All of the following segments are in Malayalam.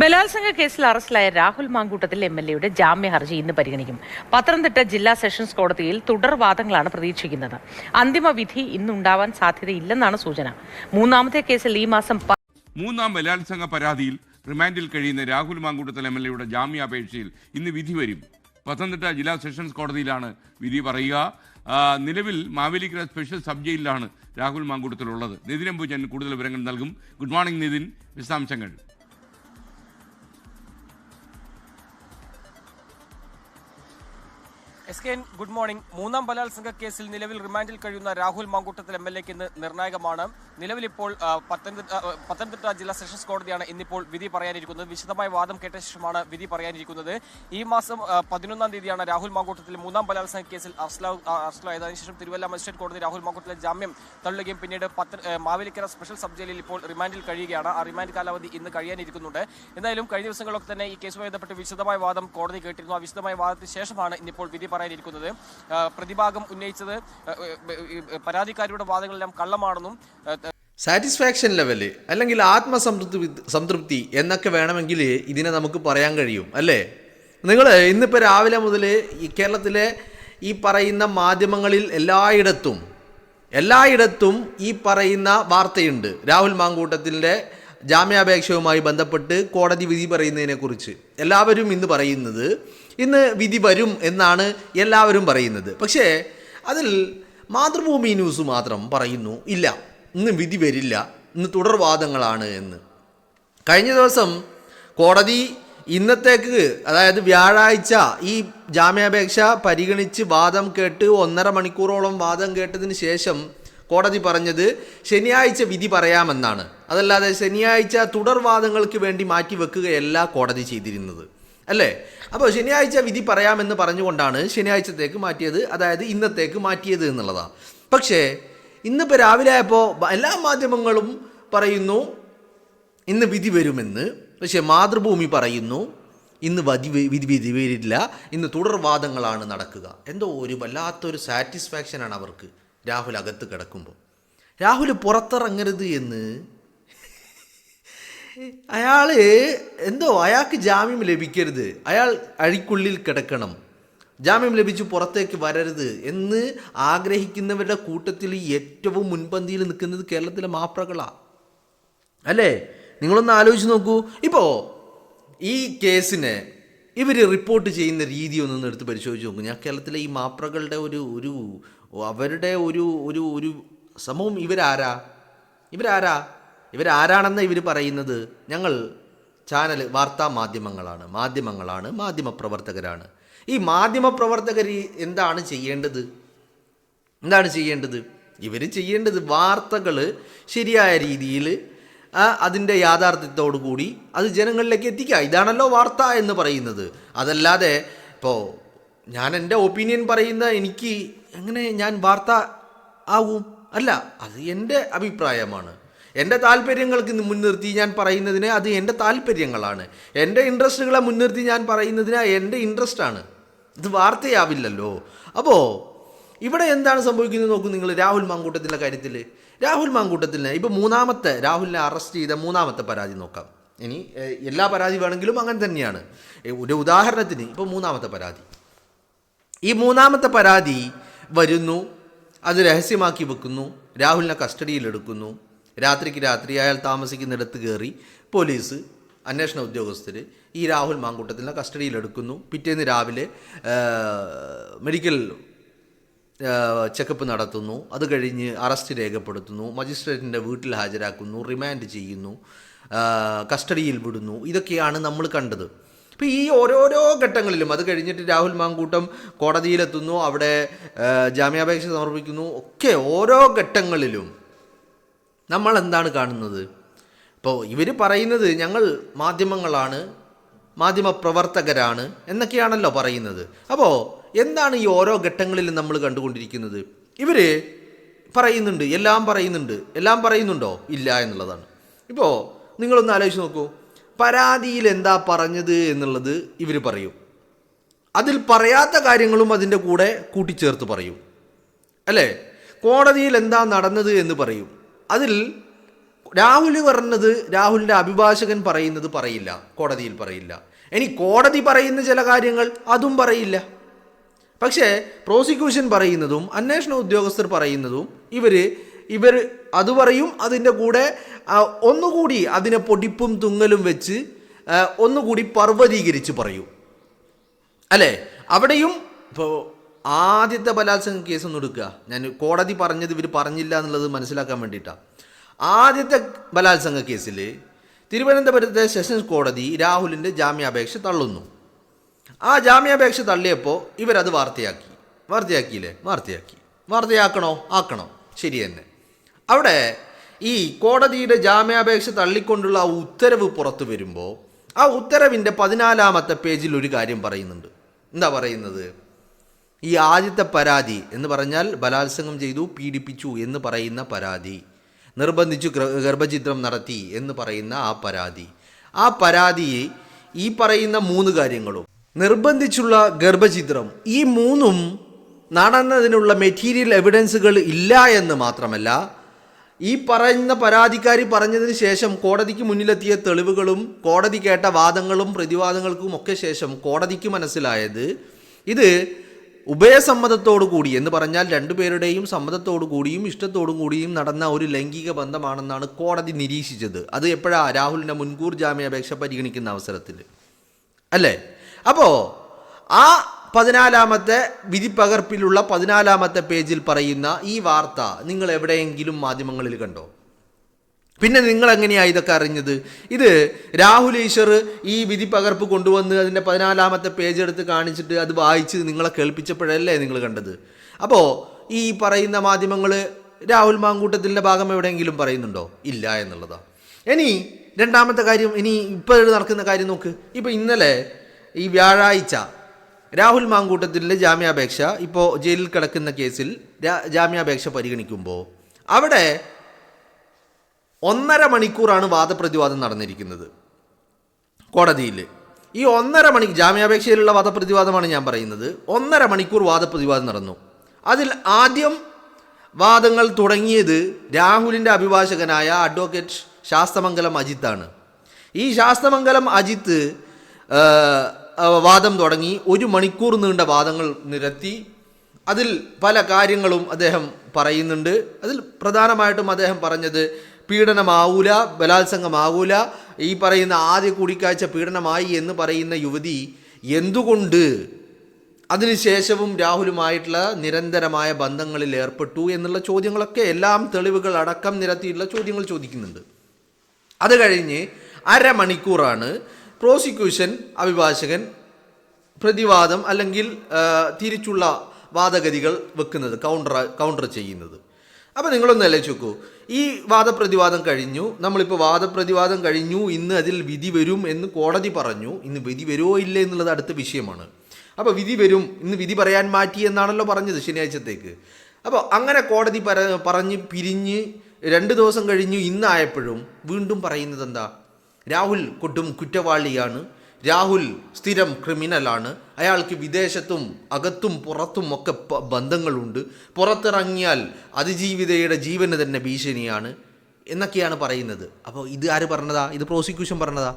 ബലാത്സംഗ കേസിൽ അറസ്റ്റിലായ രാഹുൽ മാങ്കൂട്ടത്തിൽ എംഎൽഎയുടെ ജാമ്യ ഹർജി ഇന്ന് പരിഗണിക്കും. പത്തനംതിട്ട ജില്ലാ സെഷൻസ് കോടതിയിൽ തുടർവാദങ്ങളാണ് പ്രതീക്ഷിക്കുന്നത്. അന്തിമ വിധി ഇന്നുണ്ടാവാൻ സാധ്യതയില്ലെന്നാണ് സൂചന. മൂന്നാമത്തെ കേസിൽ ഈ മാസം മൂന്നാം ബലാത്സംഗ പരാതിയിൽ റിമാൻഡിൽ കഴിയുന്ന രാഹുൽ മാങ്കൂട്ടത്തിൽ എംഎൽഎയുടെ ജാമ്യാപേക്ഷയിൽ ഇന്ന് വിധി വരും. പത്തനംതിട്ട ജില്ലാ സെഷൻസ് കോടതിയിലാണ് വിധി പറയുക. നിലവിൽ മാവേലിക്കര സ്പെഷ്യൽ സബ് ജയിലിലാണ് രാഹുൽ മാങ്കൂട്ടത്തിലുള്ളത്. നിതിൻ അംബുജൻ കൂടുതൽ വിവരങ്ങൾ നൽകും. ഗുഡ് മോർണിംഗ് നിതിൻ, വിശദാംശങ്ങൾ. Good morning. മൂന്നാം ബലാത്സംഗ കേസിൽ നിലവിൽ റിമാൻഡിൽ കഴിയുന്ന രാഹുൽ മാങ്കൂട്ടത്തിൽ എംഎൽഎക്ക് ഇന്ന് നിർണായകമാണ്. നിലവിലിപ്പോൾ പത്തനംതിട്ട ജില്ലാ സെഷൻസ് കോടതിയാണ് ഇന്നിപ്പോൾ വിധി പറയാനിരിക്കുന്നത്. വിശദമായ വാദം കേട്ട ശേഷമാണ് വിധി പറയാനിരിക്കുന്നത്. ഈ മാസം 11-ാം തീയതിയാണ് രാഹുൽ മാങ്കൂട്ടത്തിൽ മൂന്നാം ബലാത്സംഗ കേസിൽ അറസ്റ്റിലായത്. അതിനുശേഷം തിരുവല്ല മജിസ്ട്രേറ്റ് കോടതി രാഹുൽ മാങ്കൂട്ടത്തിലെ ജാമ്യം തള്ളുകയും പിന്നീട് മാവേലിക്കര സ്പെഷ്യൽ സബ് ജയിലിൽ ഇപ്പോൾ റിമാൻഡിൽ കഴിയുകയാണ്. ആ റിമാൻഡ് കാലാവധി ഇന്ന് കഴിയാനിരിക്കുന്നുണ്ട്. എന്തായാലും കഴിഞ്ഞ ദിവസങ്ങളൊക്കെ തന്നെ ഈ കേസുമായി ബന്ധപ്പെട്ട് വിശദമായ വാദം കോടതി കേട്ടിരുന്നു. ആ വിശദമായ വാദത്തിന് ശേഷമാണ് ഇന്നിപ്പോൾ വിധി പറയാനിരിക്കുന്നത്. പ്രതിഭാഗം ഉന്നയിച്ചത് പരാതിക്കാരിയുടെ വാദങ്ങളെല്ലാം കള്ളമാണെന്നും സാറ്റിസ്ഫാക്ഷൻ ലെവല് അല്ലെങ്കിൽ സംതൃപ്തി എന്നൊക്കെ വേണമെങ്കിൽ ഇതിനെ നമുക്ക് പറയാൻ കഴിയും, അല്ലേ? നിങ്ങൾ ഇന്നിപ്പോൾ രാവിലെ മുതൽ ഈ കേരളത്തിലെ ഈ പറയുന്ന മാധ്യമങ്ങളിൽ എല്ലായിടത്തും ഈ പറയുന്ന വാർത്തയുണ്ട്. രാഹുൽ മാങ്കൂട്ടത്തിൻ്റെ ജാമ്യാപേക്ഷയുമായി ബന്ധപ്പെട്ട് കോടതി വിധി പറയുന്നതിനെക്കുറിച്ച് എല്ലാവരും ഇന്ന് പറയുന്നത് ഇന്ന് വിധി വരും എന്നാണ് എല്ലാവരും പറയുന്നത്. പക്ഷേ അതിൽ മാതൃഭൂമി ന്യൂസ് മാത്രം പറയുന്നു ഇല്ല, ഇന്ന് വിധി വരില്ല, ഇന്ന് തുടർവാദങ്ങളാണ് എന്ന്. കഴിഞ്ഞ ദിവസം കോടതി ഇന്നത്തേക്ക്, അതായത് വ്യാഴാഴ്ച, ഈ ജാമ്യാപേക്ഷ പരിഗണിച്ച് വാദം കേട്ട് 1.5 മണിക്കൂറോളം വാദം കേട്ടതിന് ശേഷം കോടതി പറഞ്ഞത് ശനിയാഴ്ച വിധി പറയാമെന്നാണ്. അതല്ലാതെ ശനിയാഴ്ച തുടർവാദങ്ങൾക്ക് വേണ്ടി മാറ്റിവെക്കുകയല്ല കോടതി ചെയ്തിരുന്നത്, അല്ലേ? അപ്പോൾ ശനിയാഴ്ച വിധി പറയാമെന്ന് പറഞ്ഞുകൊണ്ടാണ് ശനിയാഴ്ചത്തേക്ക് മാറ്റിയത്, അതായത് ഇന്നത്തേക്ക് മാറ്റിയത് എന്നുള്ളതാണ്. പക്ഷേ ഇന്നിപ്പോൾ രാവിലെ ആയപ്പോൾ എല്ലാ മാധ്യമങ്ങളും പറയുന്നു ഇന്ന് വിധി വരുമെന്ന്. പക്ഷേ മാതൃഭൂമി പറയുന്നു ഇന്ന് വിധി വരില്ല, ഇന്ന് തുടർവാദങ്ങളാണ് നടക്കുക. എന്തോ ഒരു വല്ലാത്തൊരു സാറ്റിസ്ഫാക്ഷനാണ് അവർക്ക്. രാഹുൽ അകത്ത് കിടക്കുമ്പോൾ രാഹുൽ പുറത്തിറങ്ങരുത് എന്ന് അയാൾക്ക് ജാമ്യം ലഭിക്കരുത്, അയാൾ അഴിക്കുള്ളിൽ കിടക്കണം, ജാമ്യം ലഭിച്ച് പുറത്തേക്ക് വരരുത് എന്ന് ആഗ്രഹിക്കുന്നവരുടെ കൂട്ടത്തിൽ ഏറ്റവും മുൻപന്തിയിൽ നിൽക്കുന്നത് കേരളത്തിലെ മാപ്രകളാണ്, അല്ലേ? നിങ്ങളൊന്ന് ആലോചിച്ച് നോക്കൂ. ഇപ്പോൾ ഈ കേസിനെ ഇവർ റിപ്പോർട്ട് ചെയ്യുന്ന രീതി ഒന്നൊന്ന് എടുത്ത് പരിശോധിച്ച് നോക്കൂ. ഞാൻ കേരളത്തിലെ ഈ മാപ്രകളുടെ അവരുടെ ഒരു സമൂഹം ഇവരാരാണെന്ന് ഇവർ പറയുന്നത്? ഞങ്ങൾ വാർത്താ മാധ്യമങ്ങളാണ്, മാധ്യമപ്രവർത്തകരാണ്. ഈ മാധ്യമപ്രവർത്തകർ എന്താണ് ചെയ്യേണ്ടത്? ഇവർ ചെയ്യേണ്ടത് വാർത്തകൾ ശരിയായ രീതിയിൽ അതിൻ്റെ യാഥാർത്ഥ്യത്തോടു കൂടി അത് ജനങ്ങളിലേക്ക് എത്തിക്കുക. ഇതാണല്ലോ വാർത്ത എന്ന് പറയുന്നത്. അതല്ലാതെ ഇപ്പോൾ ഞാൻ എൻ്റെ ഒപ്പീനിയൻ പറയുന്ന എനിക്ക് എങ്ങനെ ഞാൻ വാർത്ത ആവും? അല്ല, അത് എൻ്റെ അഭിപ്രായമാണ്. എൻ്റെ താല്പര്യങ്ങൾക്ക് മുൻനിർത്തി ഞാൻ പറയുന്നതിന് അത് എൻ്റെ താല്പര്യങ്ങളാണ്. എൻ്റെ ഇൻട്രസ്റ്റുകളെ മുൻനിർത്തി ഞാൻ പറയുന്നതിന് എൻ്റെ ഇൻട്രസ്റ്റാണ്. ഇത് വാർത്തയാവില്ലല്ലോ. അപ്പോൾ ഇവിടെ എന്താണ് സംഭവിക്കുന്നത് നോക്കൂ നിങ്ങൾ. രാഹുൽ മാങ്കൂട്ടത്തിൻ്റെ കാര്യത്തിൽ രാഹുൽ മാങ്കൂട്ടത്തിന് ഇപ്പോൾ രാഹുലിനെ അറസ്റ്റ് ചെയ്ത മൂന്നാമത്തെ പരാതി നോക്കാം. ഇനി എല്ലാ പരാതി വേണമെങ്കിലും അങ്ങനെ തന്നെയാണ്. ഒരു ഉദാഹരണത്തിന് ഇപ്പോൾ ഈ മൂന്നാമത്തെ പരാതി വരുന്നു, അത് രഹസ്യമാക്കി വെക്കുന്നു, രാഹുലിനെ കസ്റ്റഡിയിലെടുക്കുന്നു. രാത്രി അയാൾ താമസിക്കുന്നിടത്ത് കയറി പോലീസ്, അന്വേഷണ ഉദ്യോഗസ്ഥർ ഈ രാഹുൽ മാങ്കൂട്ടത്തിനെ കസ്റ്റഡിയിലെടുക്കുന്നു. പിറ്റേന്ന് രാവിലെ മെഡിക്കൽ ചെക്കപ്പ് നടത്തുന്നു. അത് കഴിഞ്ഞ് അറസ്റ്റ് രേഖപ്പെടുത്തുന്നു, മജിസ്ട്രേറ്റിൻ്റെ വീട്ടിൽ ഹാജരാക്കുന്നു, റിമാൻഡ് ചെയ്യുന്നു, കസ്റ്റഡിയിൽ വിടുന്നു. ഇതൊക്കെയാണ് നമ്മൾ കണ്ടത്. ഇപ്പോൾ ഈ ഓരോരോ ഘട്ടങ്ങളിലും അത് കഴിഞ്ഞിട്ട് രാഹുൽ മാങ്കൂട്ടം കോടതിയിലെത്തുന്നു, അവിടെ ജാമ്യാപേക്ഷ സമർപ്പിക്കുന്നു. ഒക്കെ ഓരോ ഘട്ടങ്ങളിലും നമ്മൾ എന്താണ് കാണുന്നത്? ഇപ്പോൾ ഇവർ പറയുന്നത് ഞങ്ങൾ മാധ്യമങ്ങളാണ്, മാധ്യമപ്രവർത്തകരാണ് എന്നൊക്കെയാണല്ലോ പറയുന്നത്. അപ്പോൾ എന്താണ് ഈ ഓരോ ഘട്ടങ്ങളിലും നമ്മൾ കണ്ടുകൊണ്ടിരിക്കുന്നത്? ഇവർ പറയുന്നുണ്ട്, എല്ലാം പറയുന്നുണ്ടോ? ഇല്ല എന്നുള്ളതാണ്. ഇപ്പോൾ നിങ്ങളൊന്ന് ആലോചിച്ച് നോക്കൂ. പരാതിയിൽ എന്താ പറഞ്ഞത് എന്നുള്ളത് ഇവർ പറയും, അതിൽ പറയാത്ത കാര്യങ്ങളും അതിൻ്റെ കൂടെ കൂട്ടിച്ചേർത്ത് പറയും, അല്ലേ? കോടതിയിൽ എന്താ നടന്നത് എന്ന് പറയും, അതിൽ രാഹുൽ പറഞ്ഞത്, രാഹുലിൻ്റെ അഭിഭാഷകൻ പറയുന്നത് പറയില്ല, കോടതിയിൽ പറയില്ല. ഇനി കോടതി പറയുന്ന ചില കാര്യങ്ങൾ അതും പറയില്ല. പക്ഷേ പ്രോസിക്യൂഷൻ പറയുന്നതും അന്വേഷണ ഉദ്യോഗസ്ഥർ പറയുന്നതും ഇവർ അത് പറയും. അതിൻ്റെ കൂടെ ഒന്നുകൂടി അതിനെ പൊടിപ്പും തുങ്ങലും വെച്ച് ഒന്നുകൂടി പർവ്വതീകരിച്ച് പറയൂ, അല്ലേ? അവിടെയും ഇപ്പോൾ ആദ്യത്തെ ബലാത്സംഗ കേസ് ഒന്ന് എടുക്കുക. ഞാൻ കോടതി പറഞ്ഞത് ഇവർ പറഞ്ഞില്ല എന്നുള്ളത് മനസ്സിലാക്കാൻ വേണ്ടിയിട്ടാണ്. ആദ്യത്തെ ബലാത്സംഗ കേസിൽ തിരുവനന്തപുരത്തെ സെഷൻസ് കോടതി രാഹുലിൻ്റെ ജാമ്യാപേക്ഷ തള്ളുന്നു. ആ ജാമ്യാപേക്ഷ തള്ളിയപ്പോൾ ഇവരത് വാർത്തയാക്കിയില്ലേ? വാർത്തയാക്കണോ? ആക്കണം, ശരി തന്നെ. അവിടെ ഈ കോടതിയുടെ ജാമ്യാപേക്ഷ തള്ളിക്കൊണ്ടുള്ള ആ ഉത്തരവ് പുറത്തു വരുമ്പോൾ ആ ഉത്തരവിൻ്റെ 14-ാമത്തെ പേജിൽ ഒരു കാര്യം പറയുന്നുണ്ട്. എന്താ പറയുന്നത്? ഈ ആദ്യത്തെ പരാതി എന്ന് പറഞ്ഞാൽ ബലാത്സംഗം ചെയ്തു, പീഡിപ്പിച്ചു എന്ന് പറയുന്ന പരാതി, നിർബന്ധിച്ചു ഗർഭഛിദ്രം നടത്തി എന്ന് പറയുന്ന ആ പരാതി ഈ പറയുന്ന 3 കാര്യങ്ങളും, നിർബന്ധിച്ചുള്ള ഗർഭഛിദ്രം, ഈ 3ഉം നടന്നതിനുള്ള മെറ്റീരിയൽ എവിഡൻസുകൾ ഇല്ല എന്ന് മാത്രമല്ല, ഈ പറയുന്ന പരാതിക്കാരി പറഞ്ഞതിന് ശേഷം കോടതിക്ക് മുന്നിലെത്തിയ തെളിവുകളും കോടതി കേട്ട വാദങ്ങളും പ്രതിവാദങ്ങൾക്കും ഒക്കെ ശേഷം കോടതിക്ക് മനസ്സിലായത് ഇത് ഉഭയസമ്മതത്തോടു കൂടി എന്ന് പറഞ്ഞാൽ രണ്ടുപേരുടെയും സമ്മതത്തോടു കൂടിയും ഇഷ്ടത്തോടു കൂടിയും നടന്ന ഒരു ലൈംഗിക ബന്ധമാണെന്നാണ് കോടതി നിരീക്ഷിച്ചത്. അത് എപ്പോഴാണ്? രാഹുലിൻ്റെ മുൻകൂർ ജാമ്യാപേക്ഷ പരിഗണിക്കുന്ന അവസരത്തിൽ, അല്ലേ? അപ്പോൾ ആ 14-ാമത്തെ വിധിപ്പകർപ്പിലുള്ള 14-ാമത്തെ പേജിൽ പറയുന്ന ഈ വാർത്ത നിങ്ങൾ എവിടെയെങ്കിലും മാധ്യമങ്ങളിൽ കണ്ടോ? പിന്നെ നിങ്ങൾ എങ്ങനെയാണ് ഇതൊക്കെ അറിഞ്ഞത്? ഇത് രാഹുൽ ഈശ്വർ ഈ വിധിപ്പകർപ്പ് കൊണ്ടുവന്ന് അതിൻ്റെ 14-ാമത്തെ പേജ് എടുത്ത് കാണിച്ചിട്ട് അത് വായിച്ച് നിങ്ങളെ കേൾപ്പിച്ചപ്പോഴല്ലേ നിങ്ങൾ കണ്ടത്. അപ്പോൾ ഈ പറയുന്ന മാധ്യമങ്ങൾ രാഹുൽ മാങ്കൂട്ടത്തിൻ്റെ ഭാഗം എവിടെയെങ്കിലും പറയുന്നുണ്ടോ? ഇല്ല എന്നുള്ളതാണ്. ഇനി രണ്ടാമത്തെ കാര്യം, ഇനി ഇപ്പോൾ നടക്കുന്ന കാര്യം നോക്ക്. ഇപ്പോൾ ഇന്നലെ ഈ വ്യാഴാഴ്ച രാഹുൽ മാങ്കൂട്ടത്തിൻ്റെ ജാമ്യാപേക്ഷ, ഇപ്പോൾ ജയിലിൽ കിടക്കുന്ന കേസിൽ ജാമ്യാപേക്ഷ പരിഗണിക്കുമ്പോൾ അവിടെ 1.5 മണിക്കൂറാണ് വാദപ്രതിവാദം നടന്നിരിക്കുന്നത് കോടതിയിൽ. ഈ 1.5 മണിക്കൂർ ജാമ്യാപേക്ഷയിലുള്ള വാദപ്രതിവാദമാണ് ഞാൻ പറയുന്നത്. 1.5 മണിക്കൂർ വാദപ്രതിവാദം നടന്നു. അതിൽ ആദ്യം വാദങ്ങൾ തുടങ്ങിയത് രാഹുലിൻ്റെ അഭിഭാഷകനായ അഡ്വക്കേറ്റ് ശാസ്തമംഗലം അജിത്താണ്. ഈ ശാസ്തമംഗലം അജിത്ത് വാദം തുടങ്ങി. 1 മണിക്കൂർ നീണ്ട വാദങ്ങൾ നിരത്തി. അതിൽ പല കാര്യങ്ങളും അദ്ദേഹം പറയുന്നുണ്ട്. അതിൽ പ്രധാനമായിട്ടും അദ്ദേഹം പറഞ്ഞത് പീഡനമാവൂല, ബലാത്സംഗമാവൂല, ഈ പറയുന്ന ആദ്യ കൂടിക്കാഴ്ച പീഡനമായി എന്ന് പറയുന്ന യുവതി എന്തുകൊണ്ട് അതിനുശേഷവും രാഹുലുമായിട്ടുള്ള നിരന്തരമായ ബന്ധങ്ങളിൽ ഏർപ്പെട്ടു എന്നുള്ള ചോദ്യങ്ങളൊക്കെ എല്ലാം തെളിവുകൾ അടക്കം നിരത്തിയിട്ടുള്ള ചോദ്യങ്ങൾ ചോദിക്കുന്നുണ്ട്. അത് കഴിഞ്ഞ് 1/2 മണിക്കൂറാണ് പ്രോസിക്യൂഷൻ, അഭിഭാഷകൻ പ്രതിവാദം അല്ലെങ്കിൽ തിരിച്ചുള്ള വാദഗതികൾ വെക്കുന്നത്, കൗണ്ടർ ചെയ്യുന്നത്. അപ്പോൾ നിങ്ങളൊന്ന് ആലോചിച്ച് നോക്കൂ. ഈ വാദപ്രതിവാദം കഴിഞ്ഞു, നമ്മളിപ്പോൾ വാദപ്രതിവാദം കഴിഞ്ഞു, ഇന്ന് അതിൽ വിധി വരും എന്ന് കോടതി പറഞ്ഞു. ഇന്ന് വിധി വരുമോ ഇല്ലേ എന്നുള്ളത് അടുത്ത വിഷയമാണ്. അപ്പോൾ വിധി വരും, ഇന്ന് വിധി പറയാൻ മാറ്റി എന്നാണല്ലോ പറഞ്ഞത് ശനിയാഴ്ചത്തേക്ക്. അപ്പോൾ അങ്ങനെ കോടതി പറഞ്ഞ് പിരിഞ്ഞ് 2 ദിവസം കഴിഞ്ഞു. ഇന്നായപ്പോഴും വീണ്ടും പറയുന്നത് എന്താ? രാഹുൽ കൊടും കുറ്റവാളിയാണ്, രാഹുൽ സ്ഥിരം ക്രിമിനലാണ്, അയാൾക്ക് വിദേശത്തും അകത്തും പുറത്തും ഒക്കെ ബന്ധങ്ങളുണ്ട്, പുറത്തിറങ്ങിയാൽ അതിജീവിതയുടെ ജീവന് തന്നെ ഭീഷണിയാണ് എന്നൊക്കെയാണ് പറയുന്നത്. അപ്പോൾ ഇത് ആര് പറഞ്ഞതാ? ഇത് പ്രോസിക്യൂഷൻ പറഞ്ഞതാ.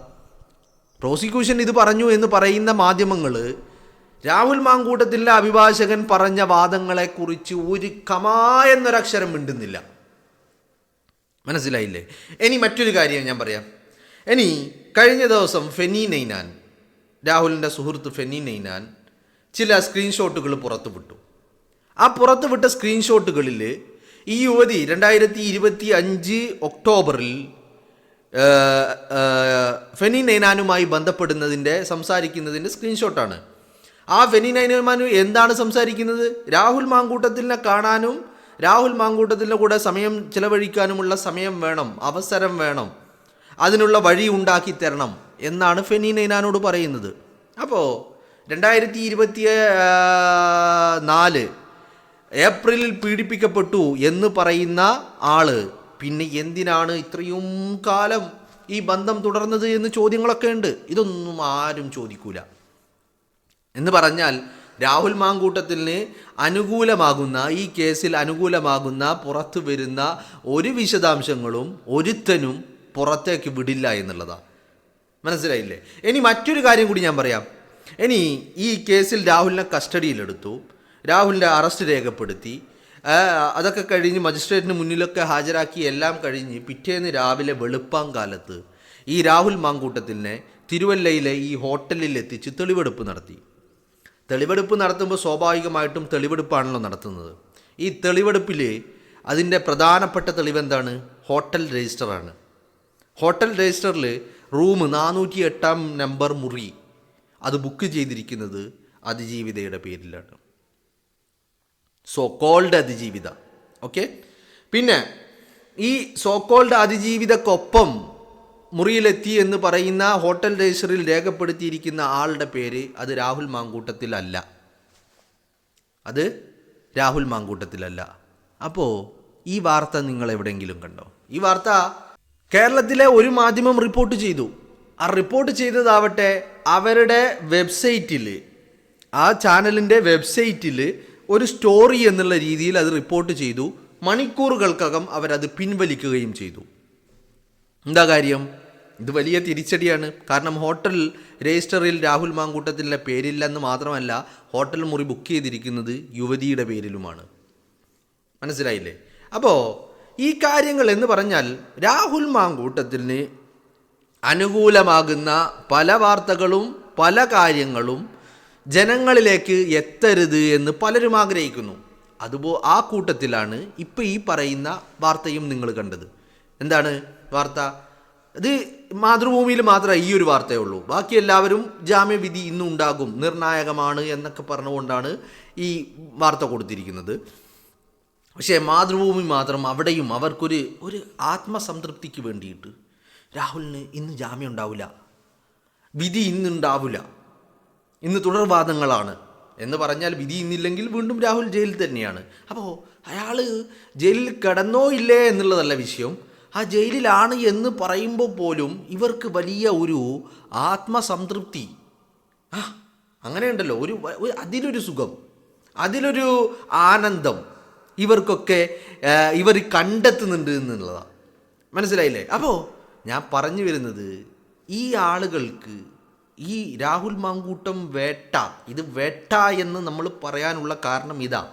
പ്രോസിക്യൂഷൻ ഇത് പറഞ്ഞു എന്ന് പറയുന്ന മാധ്യമങ്ങൾ രാഹുൽ മാങ്കൂട്ടത്തിൻ്റെ അഭിഭാഷകൻ പറഞ്ഞ വാദങ്ങളെക്കുറിച്ച് ഒരു കമാ എന്നൊരക്ഷരം മിണ്ടുന്നില്ല. മനസ്സിലായില്ലേ? ഇനി മറ്റൊരു കാര്യം ഞാൻ പറയാം. ഇനി കഴിഞ്ഞ ദിവസം ഫെനി നൈനാൻ, രാഹുലിൻ്റെ സുഹൃത്ത് ഫെനി നൈനാൻ ചില സ്ക്രീൻഷോട്ടുകൾ പുറത്തുവിട്ടു. ആ പുറത്തുവിട്ട സ്ക്രീൻഷോട്ടുകളിൽ ഈ യുവതി 2025 ഒക്ടോബറിൽ ഫെനി നൈനാനുമായി സംസാരിക്കുന്നതിൻ്റെ സ്ക്രീൻഷോട്ടാണ്. ആ ഫെനി നൈനാൻ എന്താണ് സംസാരിക്കുന്നത്? രാഹുൽ മാങ്കൂട്ടത്തിനെ കാണാനും രാഹുൽ മാങ്കൂട്ടത്തിൻ്റെ കൂടെ സമയം ചിലവഴിക്കാനുമുള്ള സമയം വേണം, അവസരം വേണം, അതിനുള്ള വഴി ഉണ്ടാക്കി തരണം എന്നാണ് ഫെനി നൈനാനോട് പറയുന്നത്. അപ്പോൾ 2024 ഏപ്രിലിൽ പീഡിപ്പിക്കപ്പെട്ടു എന്ന് പറയുന്ന ആള് പിന്നെ എന്തിനാണ് ഇത്രയും കാലം ഈ ബന്ധം തുടർന്നത് എന്ന് ചോദ്യങ്ങളൊക്കെ ഉണ്ട്. ഇതൊന്നും ആരും ചോദിക്കൂല. എന്ന് പറഞ്ഞാൽ രാഹുൽ മാങ്കൂട്ടത്തിന് അനുകൂലമാകുന്ന ഈ കേസിൽ അനുകൂലമാകുന്ന പുറത്തു വരുന്ന ഒരു വിശദാംശങ്ങളും ഒരുത്തനും പുറത്തേക്ക് വിടില്ല എന്നുള്ളതാണ്. മനസ്സിലായില്ലേ? ഇനി മറ്റൊരു കാര്യം കൂടി ഞാൻ പറയാം. ഇനി ഈ കേസിൽ രാഹുലിനെ കസ്റ്റഡിയിലെടുത്തു, രാഹുലിൻ്റെ അറസ്റ്റ് രേഖപ്പെടുത്തി, അതൊക്കെ കഴിഞ്ഞ് മജിസ്ട്രേറ്റിന് മുന്നിലൊക്കെ ഹാജരാക്കി എല്ലാം കഴിഞ്ഞ് പിറ്റേന്ന് രാവിലെ വെളുപ്പാങ്കാലത്ത് ഈ രാഹുൽ മാങ്കൂട്ടത്തിനെ തിരുവല്ലയിലെ ഈ ഹോട്ടലിൽ എത്തിച്ച് തെളിവെടുപ്പ് നടത്തി. തെളിവെടുപ്പ് നടത്തുമ്പോൾ സ്വാഭാവികമായിട്ടും തെളിവെടുപ്പാണല്ലോ നടത്തുന്നത്. ഈ തെളിവെടുപ്പിൽ അതിൻ്റെ പ്രധാനപ്പെട്ട തെളിവെന്താണ്? ഹോട്ടൽ രജിസ്റ്ററാണ്. ഹോട്ടൽ രജിസ്റ്ററിൽ റൂം 408 നമ്പർ മുറി അത് ബുക്ക് ചെയ്തിരിക്കുന്നത് അതിജീവിതയുടെ പേരിലാണ്. സോ കോൾഡ് അതിജീവിത. ഓക്കെ, പിന്നെ ഈ സോ കോൾഡ് അതിജീവിതക്കൊപ്പം മുറിയിലെത്തി എന്ന് പറയുന്ന ഹോട്ടൽ രജിസ്റ്ററിൽ രേഖപ്പെടുത്തിയിരിക്കുന്ന ആളുടെ പേര് അത് രാഹുൽ മാങ്കൂട്ടത്തിലല്ല. അത് രാഹുൽ മാങ്കൂട്ടത്തിലല്ല. അപ്പോൾ ഈ വാർത്ത നിങ്ങൾ എവിടെയെങ്കിലും കണ്ടോ? ഈ വാർത്ത കേരളത്തിലെ ഒരു മാധ്യമം റിപ്പോർട്ട് ചെയ്തു. ആ റിപ്പോർട്ട് ചെയ്തതാവട്ടെ അവരുടെ വെബ്സൈറ്റിൽ, ആ ചാനലിൻ്റെ വെബ്സൈറ്റിൽ ഒരു സ്റ്റോറി എന്നുള്ള രീതിയിൽ അത് റിപ്പോർട്ട് ചെയ്തു. മണിക്കൂറുകൾക്കകം അവരത് പിൻവലിക്കുകയും ചെയ്തു. എന്താ കാര്യം? ഇത് വലിയ തിരിച്ചടിയാണ്. കാരണം ഹോട്ടൽ രജിസ്റ്ററിൽ രാഹുൽ മാങ്കൂട്ടത്തിൻ്റെ പേരില്ലെന്ന് മാത്രമല്ല, ഹോട്ടൽ മുറി ബുക്ക് ചെയ്തിരിക്കുന്നത് യുവതിയുടെ പേരിലുമാണ്. മനസ്സിലായില്ലേ? അപ്പോൾ ഈ കാര്യങ്ങൾ എന്ന് പറഞ്ഞാൽ രാഹുൽ മാങ്കൂട്ടത്തിന് അനുകൂലമാകുന്ന പല വാർത്തകളും പല കാര്യങ്ങളും ജനങ്ങളിലേക്ക് എത്തരുത് എന്ന് പലരും ആഗ്രഹിക്കുന്നു. ആ കൂട്ടത്തിലാണ് ഇപ്പോൾ ഈ പറയുന്ന വാർത്തയും നിങ്ങൾ കണ്ടത്. എന്താണ് വാർത്ത? ഇത് മാതൃഭൂമിയിൽ മാത്രമേ ഈ ഒരു വാർത്തയേ ഉള്ളൂ. ബാക്കി എല്ലാവരും ജാമ്യവിധി ഇന്നും ഉണ്ടാകും, നിർണായകമാണ് എന്നൊക്കെ പറഞ്ഞുകൊണ്ടാണ് ഈ വാർത്ത കൊടുത്തിരിക്കുന്നത്. പക്ഷേ മാതൃഭൂമി മാത്രം അവിടെയും അവർക്കൊരു ആത്മസംതൃപ്തിക്ക് വേണ്ടിയിട്ട് രാഹുലിന് ഇന്ന് ജാമ്യം ഉണ്ടാവില്ല, വിധി ഇന്നുണ്ടാവില്ല, ഇന്ന് തുടർവാദങ്ങളാണ് എന്ന് പറഞ്ഞാൽ വിധി ഇന്നില്ലെങ്കിൽ വീണ്ടും രാഹുൽ ജയിലിൽ തന്നെയാണ്. അപ്പോൾ അയാൾ ജയിലിൽ കിടന്നോ ഇല്ലേ എന്നുള്ളതല്ല വിഷയം. ആ ജയിലിലാണ് എന്ന് പറയുമ്പോൾ പോലും ഇവർക്ക് വലിയ ഒരു ആത്മസംതൃപ്തി, അങ്ങനെയുണ്ടല്ലോ, അതിലൊരു സുഖം, അതിലൊരു ആനന്ദം ഇവർക്കൊക്കെ ഇവർ കണ്ടെത്തുന്നുണ്ട് എന്നുള്ളതാണ്. മനസ്സിലായില്ലേ? അപ്പോൾ ഞാൻ പറഞ്ഞു വരുന്നത്, ഈ ആളുകൾക്ക് ഈ രാഹുൽ മാങ്കൂട്ടം വേട്ട, ഇത് വേട്ട എന്ന് നമ്മൾ പറയാനുള്ള കാരണം ഇതാ.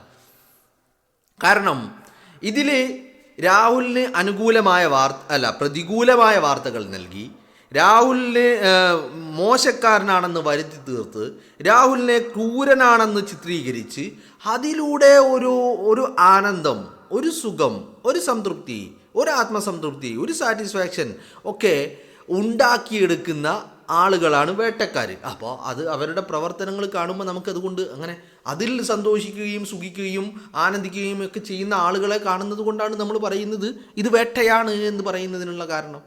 കാരണം ഇതിൽ രാഹുലിന് അനുകൂലമായ പ്രതികൂലമായ വാർത്തകൾ നൽകി, രാഹുലിനെ മോശക്കാരനാണെന്ന് വരുത്തി തീർത്ത്, രാഹുലിനെ ക്രൂരനാണെന്ന് ചിത്രീകരിച്ച് അതിലൂടെ ഒരു ആനന്ദം, ഒരു സുഖം, ഒരു സംതൃപ്തി, ഒരു ആത്മസംതൃപ്തി, ഒരു സാറ്റിസ്ഫാക്ഷൻ ഒക്കെ ഉണ്ടാക്കിയെടുക്കുന്ന ആളുകളാണ് വേട്ടക്കാർ. അപ്പോൾ അത് അവരുടെ പ്രവർത്തനങ്ങൾ കാണുമ്പോൾ നമുക്കതുകൊണ്ട് അങ്ങനെ അതിൽ സന്തോഷിക്കുകയും സുഖിക്കുകയും ആനന്ദിക്കുകയും ഒക്കെ ചെയ്യുന്ന ആളുകളെ കാണുന്നത് കൊണ്ടാണ് നമ്മൾ പറയുന്നത് ഇത് വേട്ടയാണ് എന്ന് പറയുന്നതിനുള്ള കാരണം.